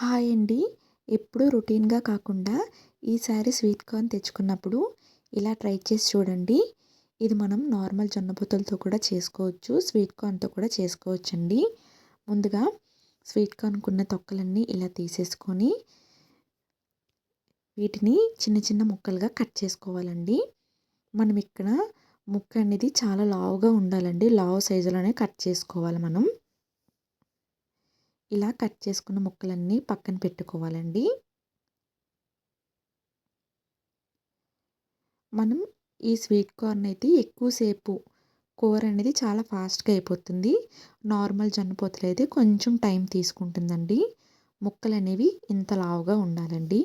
Hi అండి. ఎప్పుడూ రొటీన్‌గా కాకుండా ఈసారి స్వీట్ కార్న్ తెచ్చుకున్నప్పుడు ఇలా ట్రై చేసి చూడండి. ఇది మనం నార్మల్ జొన్న పొత్తులతో కూడా చేసుకోవచ్చు. స్వీట్ కార్న్‌తో కూడా చేసుకోవచ్చండి. ముందుగా స్వీట్ కార్న్‌కున్న తొక్కలన్నీ ఇలా తీసేసుకొని వీటిని చిన్న చిన్న ముక్కలుగా కట్ చేసుకోవాలండి. మనం ఇక్కడ ముక్క అనేది చాలా లావుగా ఉండాలండి. లావు సైజులోనే కట్ చేసుకోవాలి మనం. ఇలా కట్ చేసుకున్న ముక్కలన్నీ పక్కన పెట్టుకోవాలండి. మనం ఈ స్వీట్ కార్న్ అయితే ఎక్కువసేపు కూర అనేది చాలా ఫాస్ట్‌గా అయిపోతుంది. నార్మల్ జొన్న పొత్తులు అయితే కొంచెం టైం తీసుకుంటుందండి. ముక్కలనేవి ఇంత లావుగా ఉండాలండి.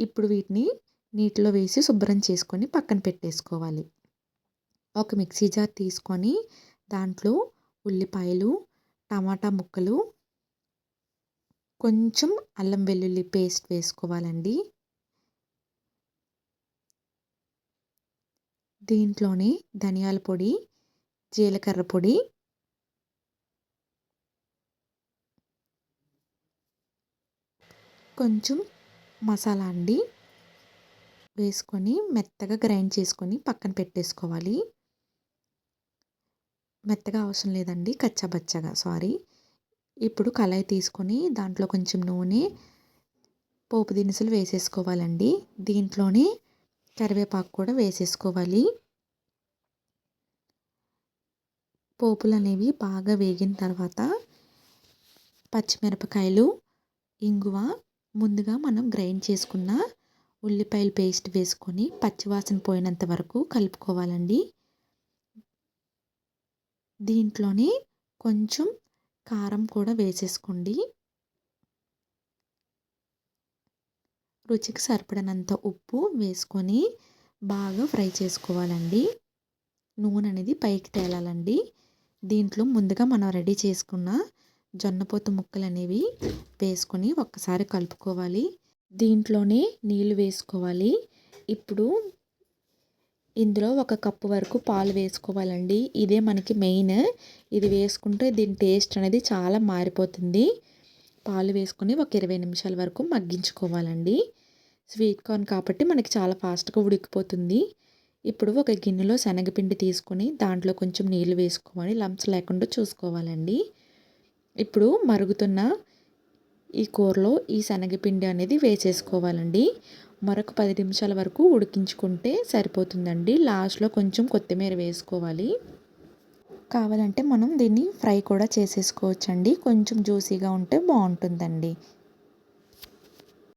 ఇప్పుడు వీటిని నీటిలో వేసి శుభ్రం చేసుకొని పక్కన పెట్టేసుకోవాలి. ఒక మిక్సీ జార్ తీసుకొని దాంట్లో ఉల్లిపాయలు, టమాటా ముక్కలు, కొంచెం అల్లం వెల్లుల్లి పేస్ట్ వేసుకోవాలండి. దీంట్లోనే ధనియాల పొడి, జీలకర్ర పొడి, కొంచెం మసాలా అండి వేసుకొని మెత్తగా గ్రైండ్ చేసుకొని పక్కన పెట్టేసుకోవాలి. మెత్తగా అవసరం లేదండి, కచ్చాబచ్చాగా సారీ. ఇప్పుడు కళాయి తీసుకొని దాంట్లో కొంచెం నూనె, పోపు దినుసులు వేసేసుకోవాలండి. దీంట్లోనే కరివేపాకు కూడా వేసేసుకోవాలి. పోపులనేవి బాగా వేగిన తర్వాత పచ్చిమిరపకాయలు, ఇంగువ, ముందుగా మనం గ్రైండ్ చేసుకున్న ఉల్లిపాయల పేస్ట్ వేసుకొని పచ్చివాసన పోయినంత వరకు కలుపుకోవాలండి. దీంట్లోనే కొంచెం కారం కూడా వేసేసుకోండి. రుచికి సరిపడినంత ఉప్పు వేసుకొని బాగా ఫ్రై చేసుకోవాలండి. నూనె అనేది పైకి తేలాలండి. దీంట్లో ముందుగా మనం రెడీ చేసుకున్న జొన్నపోతు ముక్కలు అనేవి వేసుకొని ఒక్కసారి కలుపుకోవాలి. దీంట్లోనే నీళ్ళు వేసుకోవాలి. ఇప్పుడు ఇందులో 1 కప్పు వరకు పాలు వేసుకోవాలండి. ఇదే మనకి మెయిన్. ఇది వేసుకుంటే దీని టేస్ట్ అనేది చాలా మారిపోతుంది. పాలు వేసుకొని ఒక 20 నిమిషాల వరకు మగ్గించుకోవాలండి. స్వీట్ కార్న్ కాబట్టి మనకి చాలా ఫాస్ట్‌గా ఉడికిపోతుంది. ఇప్పుడు ఒక గిన్నెలో శనగపిండి తీసుకొని దాంట్లో కొంచెం నీళ్ళు వేసుకోవాలి. లంప్స్ లేకుండా చూసుకోవాలండి. ఇప్పుడు మరుగుతున్న ఈ కూరలో ఈ శనగపిండి అనేది వేసేసుకోవాలండి. మరొక 10 నిమిషాల వరకు ఉడికించుకుంటే సరిపోతుందండి. లాస్ట్‌లో కొంచెం కొత్తిమీర వేసుకోవాలి. కావాలంటే మనం దీన్ని ఫ్రై కూడా చేసేసుకోవచ్చండి. కొంచెం జ్యూసీగా ఉంటే బాగుంటుందండి.